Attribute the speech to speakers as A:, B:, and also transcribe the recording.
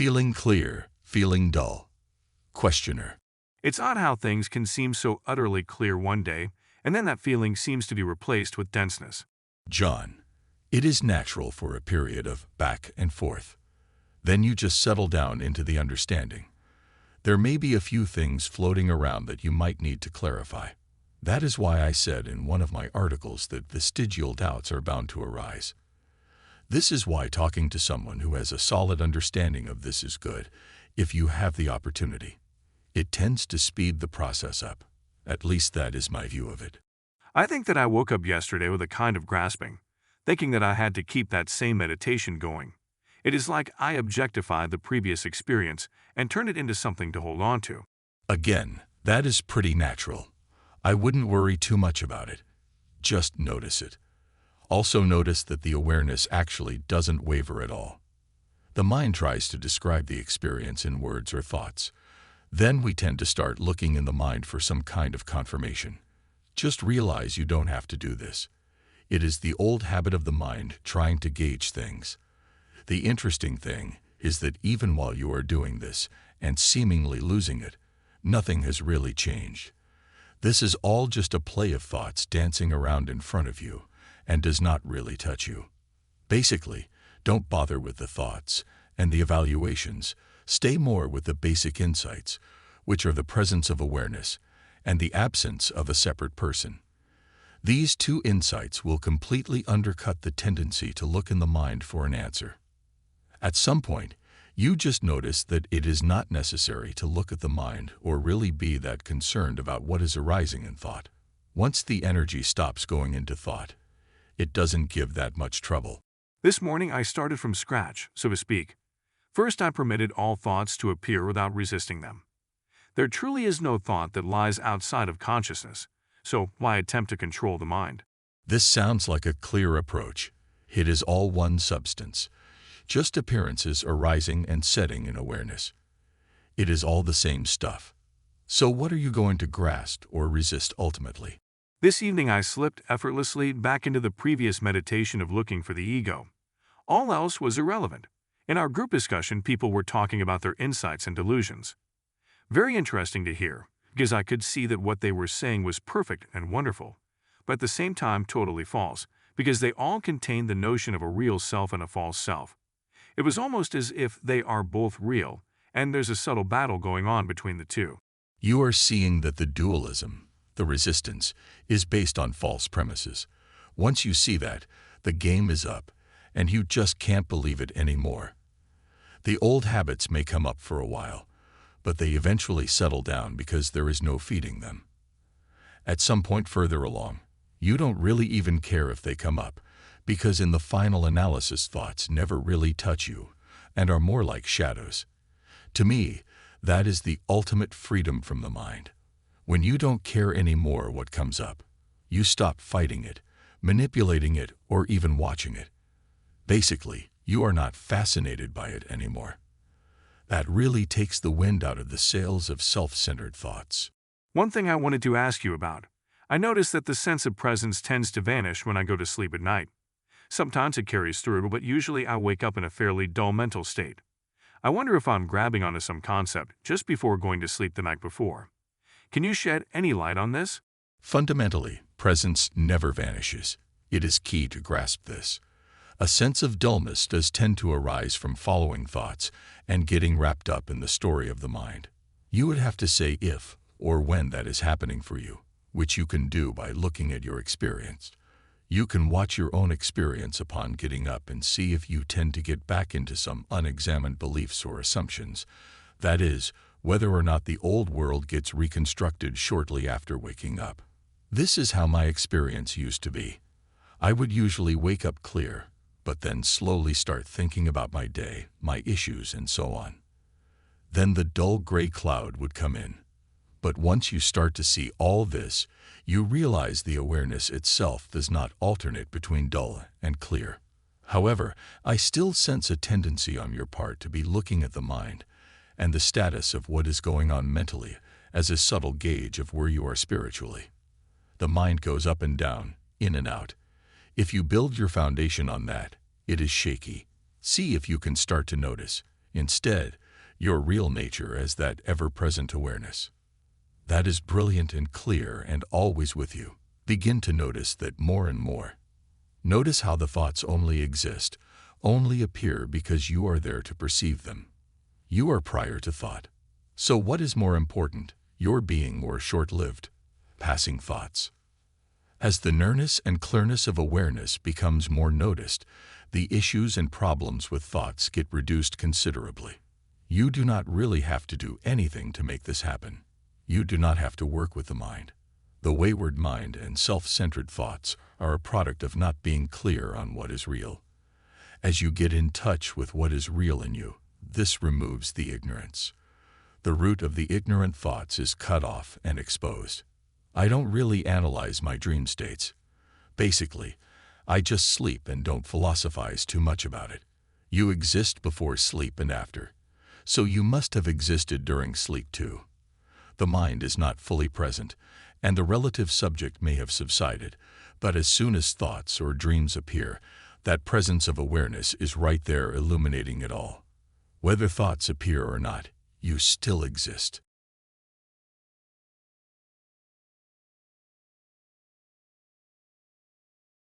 A: Feeling clear, feeling dull. Questioner.
B: It's odd how things can seem so utterly clear one day, and then that feeling seems to be replaced with denseness.
A: John. It is natural for a period of back and forth. Then you just settle down into the understanding. There may be a few things floating around that you might need to clarify. That is why I said in one of my articles that vestigial doubts are bound to arise. This is why talking to someone who has a solid understanding of this is good, if you have the opportunity. It tends to speed the process up. At least that is my view of it.
B: I think that I woke up yesterday with a kind of grasping, thinking that I had to keep that same meditation going. It is like I objectified the previous experience and turned it into something to hold on to.
A: Again, that is pretty natural. I wouldn't worry too much about it. Just notice it. Also notice that the awareness actually doesn't waver at all. The mind tries to describe the experience in words or thoughts. Then we tend to start looking in the mind for some kind of confirmation. Just realize you don't have to do this. It is the old habit of the mind trying to gauge things. The interesting thing is that even while you are doing this and seemingly losing it, nothing has really changed. This is all just a play of thoughts dancing around in front of you and does not really touch you. Basically, don't bother with the thoughts and the evaluations. Stay more with the basic insights, which are the presence of awareness and the absence of a separate person. These two insights will completely undercut the tendency to look in the mind for an answer. At some point, you just notice that it is not necessary to look at the mind or really be that concerned about what is arising in thought. Once the energy stops going into thought, it doesn't give that much trouble.
B: This morning I started from scratch, so to speak. First, I permitted all thoughts to appear without resisting them. There truly is no thought that lies outside of consciousness, so why attempt to control the mind?
A: This sounds like a clear approach. It is all one substance, just appearances arising and setting in awareness. It is all the same stuff. So what are you going to grasp or resist ultimately?
B: This evening I slipped effortlessly back into the previous meditation of looking for the ego. All else was irrelevant. In our group discussion, people were talking about their insights and delusions. Very interesting to hear, because I could see that what they were saying was perfect and wonderful, but at the same time totally false, because they all contained the notion of a real self and a false self. It was almost as if they are both real, and there's a subtle battle going on between the two.
A: You are seeing that the dualism, the resistance, is based on false premises. Once you see that, the game is up, and you just can't believe it anymore. The old habits may come up for a while, but they eventually settle down because there is no feeding them. At some point further along, you don't really even care if they come up, because in the final analysis thoughts never really touch you and are more like shadows. To me, that is the ultimate freedom from the mind. When you don't care anymore what comes up, you stop fighting it, manipulating it, or even watching it. Basically, you are not fascinated by it anymore. That really takes the wind out of the sails of self-centered thoughts.
B: One thing I wanted to ask you about. I notice that the sense of presence tends to vanish when I go to sleep at night. Sometimes it carries through, but usually I wake up in a fairly dull mental state. I wonder if I'm grabbing onto some concept just before going to sleep the night before. Can you shed any light on this?
A: Fundamentally, presence never vanishes. It is key to grasp this. A sense of dullness does tend to arise from following thoughts and getting wrapped up in the story of the mind. You would have to say if or when that is happening for you, which you can do by looking at your experience. You can watch your own experience upon getting up and see if you tend to get back into some unexamined beliefs or assumptions. That is, whether or not the old world gets reconstructed shortly after waking up. This is how my experience used to be. I would usually wake up clear, but then slowly start thinking about my day, my issues, and so on. Then the dull gray cloud would come in. But once you start to see all this, you realize the awareness itself does not alternate between dull and clear. However, I still sense a tendency on your part to be looking at the mind and the status of what is going on mentally as a subtle gauge of where you are spiritually. The mind goes up and down, in and out. If you build your foundation on that, it is shaky. See if you can start to notice. Instead, your real nature as that ever-present awareness. That is brilliant and clear and always with you. Begin to notice that more and more. Notice how the thoughts only exist, only appear because you are there to perceive them. You are prior to thought. So what is more important, your being or short-lived, passing thoughts? As the nearness and clearness of awareness becomes more noticed, the issues and problems with thoughts get reduced considerably. You do not really have to do anything to make this happen. You do not have to work with the mind. The wayward mind and self-centered thoughts are a product of not being clear on what is real. As you get in touch with what is real in you, this removes the ignorance. The root of the ignorant thoughts is cut off and exposed. I don't really analyze my dream states. Basically, I just sleep and don't philosophize too much about it. You exist before sleep and after, so you must have existed during sleep too. The mind is not fully present, and the relative subject may have subsided, but as soon as thoughts or dreams appear, that presence of awareness is right there illuminating it all. Whether thoughts appear or not, you still exist.